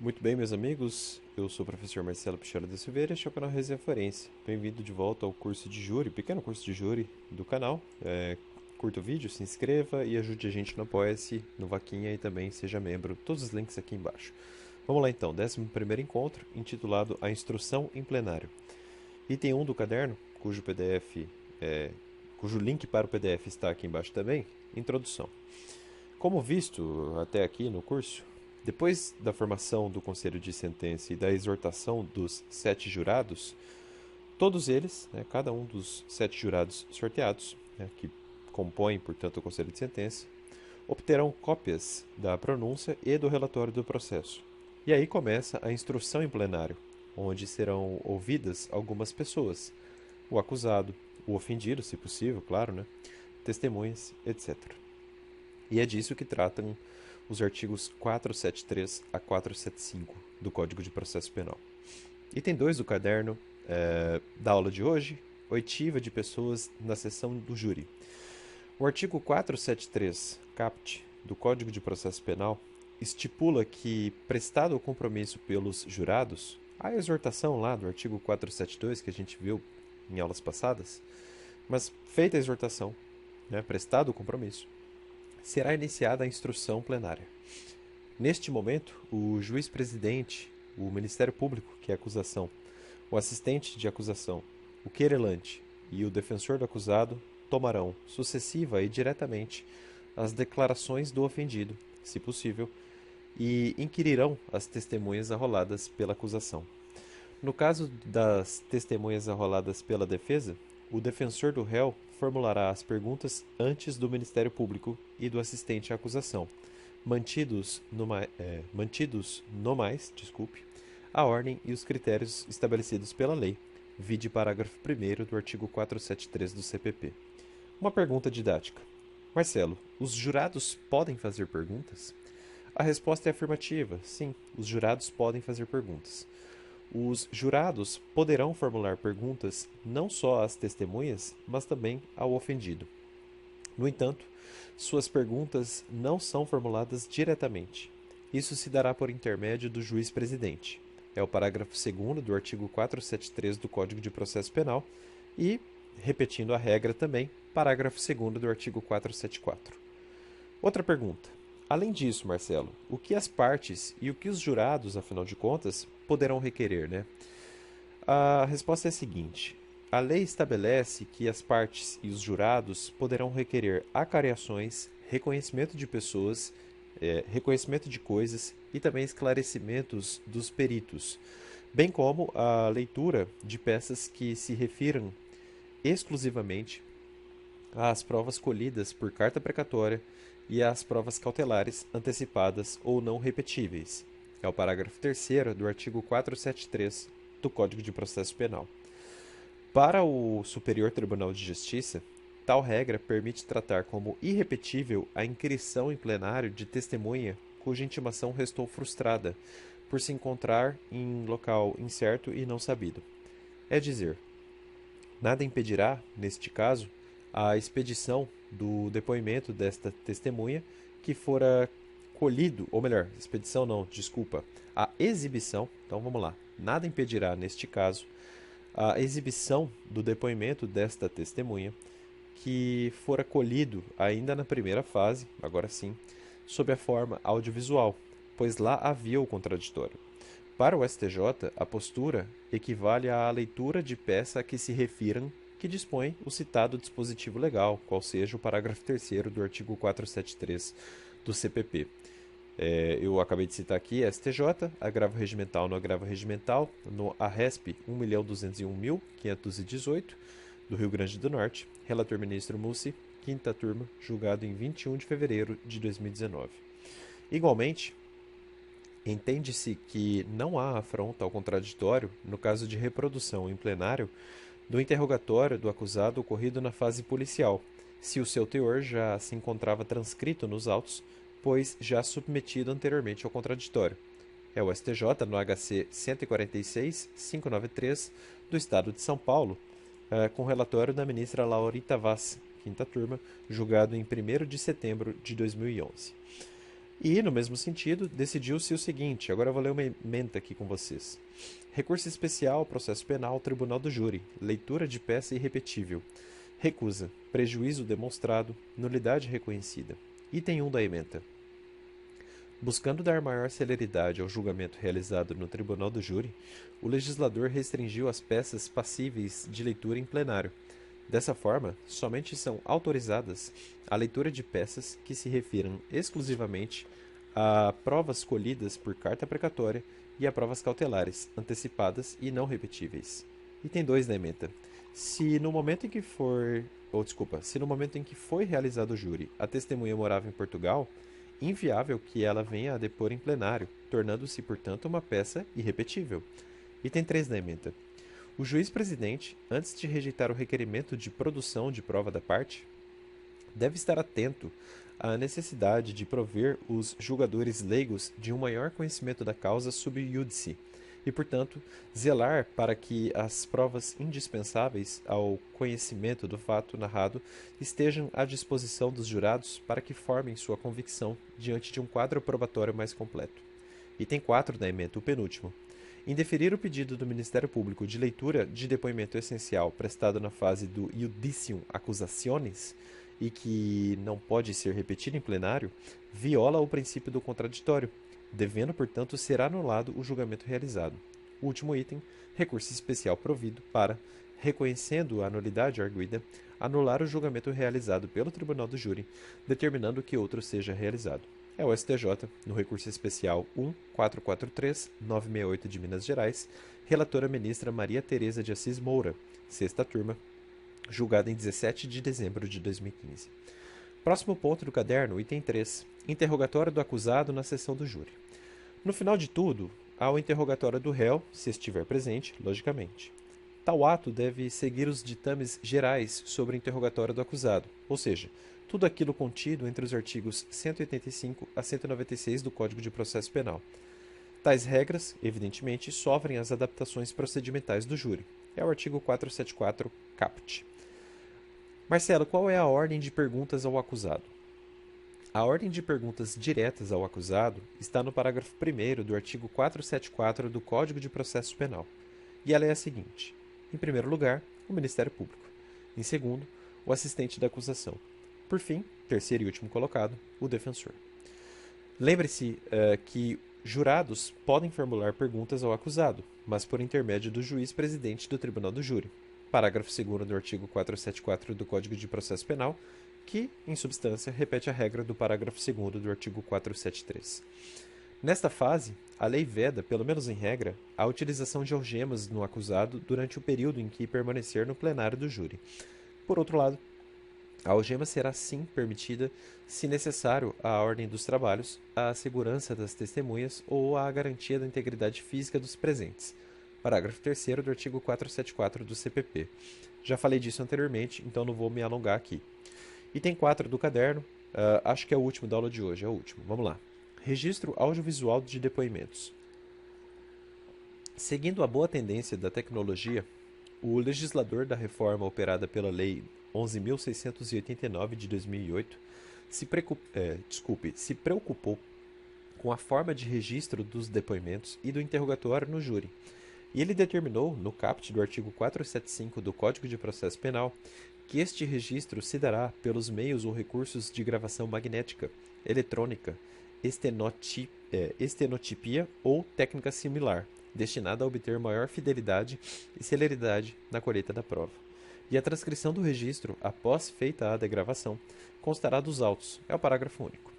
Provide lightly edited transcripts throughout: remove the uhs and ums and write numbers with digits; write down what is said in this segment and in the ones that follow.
Muito bem, meus amigos, eu sou o professor Marcelo Pichela de Silveira e este é o canal Resenha Forense. Bem-vindo de volta ao curso de júri, pequeno curso de júri do canal. Curta o vídeo, se inscreva e ajude a gente no Apoia-se, no Vaquinha e também seja membro. Todos os links aqui embaixo. Vamos lá então, 11º encontro, intitulado A Instrução em Plenário. Item 1 do caderno, cujo link para o PDF está aqui embaixo também, introdução. Como visto até aqui no curso, depois da formação do Conselho de Sentença e da exortação dos 7 jurados, todos eles, cada um dos 7 jurados sorteados, que compõem, portanto, o Conselho de Sentença, obterão cópias da pronúncia e do relatório do processo. E aí começa a instrução em plenário, onde serão ouvidas algumas pessoas, o acusado, o ofendido, se possível, claro, testemunhas, etc. E é disso que tratam os artigos 473 a 475 do Código de Processo Penal. Item 2 do caderno da aula de hoje, oitiva de pessoas na sessão do júri. O artigo 473, caput, do Código de Processo Penal, estipula que, prestado o compromisso pelos jurados, a exortação lá do artigo 472, que a gente viu em aulas passadas, mas feita a exortação, prestado o compromisso, será iniciada a instrução plenária. Neste momento, o juiz-presidente, o Ministério Público, que é a acusação, o assistente de acusação, o querelante e o defensor do acusado tomarão, sucessiva e diretamente, as declarações do ofendido, se possível, e inquirirão as testemunhas arroladas pela acusação. No caso das testemunhas arroladas pela defesa, o defensor do réu formulará as perguntas antes do Ministério Público e do assistente à acusação, mantidos no mais, a ordem e os critérios estabelecidos pela lei, vide parágrafo 1º do artigo 473 do CPP. Uma pergunta didática. Marcelo, os jurados podem fazer perguntas? A resposta é afirmativa. Sim, os jurados podem fazer perguntas. Os jurados poderão formular perguntas não só às testemunhas, mas também ao ofendido. No entanto, suas perguntas não são formuladas diretamente. Isso se dará por intermédio do juiz-presidente. É o parágrafo 2º do artigo 473 do Código de Processo Penal e, repetindo a regra também, parágrafo 2º do artigo 474. Outra pergunta. Além disso, Marcelo, o que as partes e o que os jurados, afinal de contas, poderão requerer, A resposta é a seguinte. A lei estabelece que as partes e os jurados poderão requerer acariações, reconhecimento de pessoas, reconhecimento de coisas e também esclarecimentos dos peritos, bem como a leitura de peças que se refiram exclusivamente às provas colhidas por carta precatória e às provas cautelares antecipadas ou não repetíveis. É o parágrafo 3º do artigo 473 do Código de Processo Penal. Para o Superior Tribunal de Justiça, tal regra permite tratar como irrepetível a inquirição em plenário de testemunha cuja intimação restou frustrada por se encontrar em local incerto e não sabido. É dizer, nada impedirá, neste caso, a expedição do depoimento desta testemunha que fora colhido, ou melhor, expedição não, desculpa, a exibição, então vamos lá, nada impedirá, neste caso, a exibição do depoimento desta testemunha que fora colhido ainda na primeira fase, agora sim, sob a forma audiovisual, pois lá havia o contraditório. Para o STJ, a postura equivale à leitura de peça a que se refiram que dispõe o citado dispositivo legal, qual seja o parágrafo 3º do artigo 473 do CPP. Eu acabei de citar aqui STJ, agravo regimental no agravo regimental, no ARESP 1.201.518, do Rio Grande do Norte, relator ministro Mussi, quinta turma, julgado em 21 de fevereiro de 2019. Igualmente, entende-se que não há afronta ao contraditório no caso de reprodução em plenário do interrogatório do acusado ocorrido na fase policial, se o seu teor já se encontrava transcrito nos autos, pois já submetido anteriormente ao contraditório. É o STJ no HC 146.593 do Estado de São Paulo, com relatório da ministra Laurita Vaz, quinta turma, julgado em 1º de setembro de 2011. E, no mesmo sentido, decidiu-se o seguinte, agora eu vou ler uma ementa aqui com vocês. Recurso especial, processo penal, tribunal do júri, leitura de peça irrepetível. Recusa, prejuízo demonstrado, nulidade reconhecida. Item 1 da ementa. Buscando dar maior celeridade ao julgamento realizado no tribunal do júri, o legislador restringiu as peças passíveis de leitura em plenário. Dessa forma, somente são autorizadas a leitura de peças que se refiram exclusivamente a provas colhidas por carta precatória e a provas cautelares, antecipadas e não repetíveis. Item 2 da ementa. Se no momento em que foi realizado o júri, a testemunha morava em Portugal, inviável que ela venha a depor em plenário, tornando-se, portanto, uma peça irrepetível. Item 3 da ementa. O juiz-presidente, antes de rejeitar o requerimento de produção de prova da parte, deve estar atento à necessidade de prover os julgadores leigos de um maior conhecimento da causa sub iudice e, portanto, zelar para que as provas indispensáveis ao conhecimento do fato narrado estejam à disposição dos jurados para que formem sua convicção diante de um quadro probatório mais completo. Item 4 da ementa, o penúltimo. Indeferir o pedido do Ministério Público de leitura de depoimento essencial prestado na fase do iudicium accusationis e que não pode ser repetido em plenário, viola o princípio do contraditório, devendo, portanto, ser anulado o julgamento realizado. Último item, recurso especial provido para, reconhecendo a nulidade arguida, anular o julgamento realizado pelo Tribunal do Júri, determinando que outro seja realizado. É o STJ, no recurso especial 1.443.968 de Minas Gerais, relatora ministra Maria Tereza de Assis Moura, sexta turma, julgada em 17 de dezembro de 2015. Próximo ponto do caderno, item 3, interrogatório do acusado na sessão do júri. No final de tudo, há o interrogatório do réu, se estiver presente, logicamente. Tal ato deve seguir os ditames gerais sobre o interrogatório do acusado, ou seja, tudo aquilo contido entre os artigos 185 a 196 do Código de Processo Penal. Tais regras, evidentemente, sofrem as adaptações procedimentais do júri. É o artigo 474, caput. Marcelo, qual é a ordem de perguntas ao acusado? A ordem de perguntas diretas ao acusado está no parágrafo 1º do artigo 474 do Código de Processo Penal. E ela é a seguinte. Em primeiro lugar, o Ministério Público. Em segundo, o assistente da acusação. Por fim, terceiro e último colocado, o defensor. Lembre-se que jurados podem formular perguntas ao acusado, mas por intermédio do juiz-presidente do Tribunal do Júri. Parágrafo 2º do artigo 474 do Código de Processo Penal, que, em substância, repete a regra do parágrafo 2º do artigo 473. Nesta fase, a lei veda, pelo menos em regra, a utilização de algemas no acusado durante o período em que permanecer no plenário do júri. Por outro lado, a algema será sim permitida se necessário à ordem dos trabalhos, à segurança das testemunhas ou à garantia da integridade física dos presentes. Parágrafo 3º do artigo 474 do CPP. Já falei disso anteriormente, então não vou me alongar aqui. Item 4 do caderno, acho que é o último da aula de hoje, é o último. Vamos lá. Registro audiovisual de depoimentos. Seguindo a boa tendência da tecnologia, o legislador da reforma operada pela Lei 11.689 de 2008 se preocupou com a forma de registro dos depoimentos e do interrogatório no júri. E ele determinou, no caput do artigo 475 do Código de Processo Penal, que este registro se dará pelos meios ou recursos de gravação magnética, eletrônica, estenotipia ou técnica similar, destinada a obter maior fidelidade e celeridade na colheita da prova. E a transcrição do registro, após feita a degravação, constará dos autos, é o parágrafo único.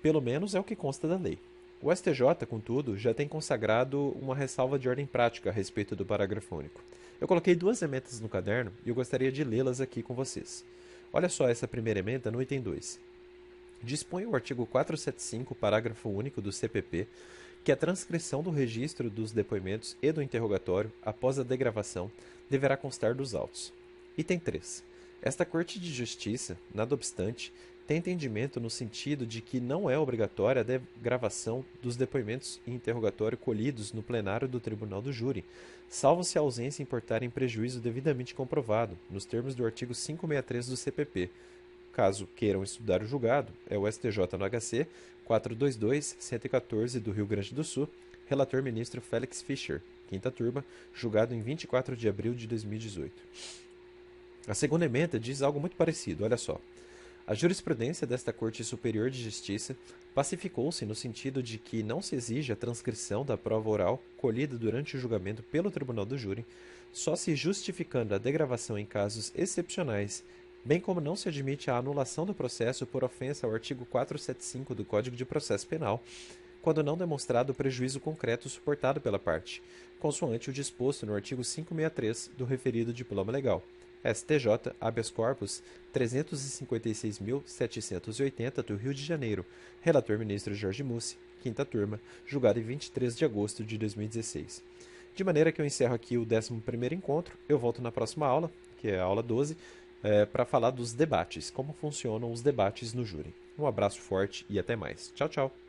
Pelo menos é o que consta da lei. O STJ, contudo, já tem consagrado uma ressalva de ordem prática a respeito do parágrafo único. Eu coloquei duas emendas no caderno e eu gostaria de lê-las aqui com vocês. Olha só essa primeira emenda no item 2. Dispõe o artigo 475, parágrafo único do CPP, que a transcrição do registro dos depoimentos e do interrogatório, após a degravação, deverá constar dos autos. Item 3. Esta Corte de Justiça, nada obstante, tem entendimento no sentido de que não é obrigatória a degravação dos depoimentos e interrogatório colhidos no plenário do Tribunal do Júri, salvo se a ausência importar em prejuízo devidamente comprovado, nos termos do artigo 563 do CPP. caso queiram estudar o julgado, é o STJ no HC 422-114 do Rio Grande do Sul, relator ministro Félix Fischer, quinta turma, julgado em 24 de abril de 2018. A segunda emenda diz algo muito parecido, olha só. A jurisprudência desta Corte Superior de Justiça pacificou-se no sentido de que não se exige a transcrição da prova oral colhida durante o julgamento pelo Tribunal do Júri, só se justificando a degravação em casos excepcionais, bem como não se admite a anulação do processo por ofensa ao artigo 475 do Código de Processo Penal, quando não demonstrado o prejuízo concreto suportado pela parte, consoante o disposto no artigo 563 do referido diploma legal. STJ, habeas corpus 356.780 do Rio de Janeiro, relator ministro Jorge Mussi, quinta turma, julgado em 23 de agosto de 2016. De maneira que eu encerro aqui o 11º encontro, eu volto na próxima aula, que é a aula 12, para falar dos debates, como funcionam os debates no júri. Um abraço forte e até mais. Tchau, tchau!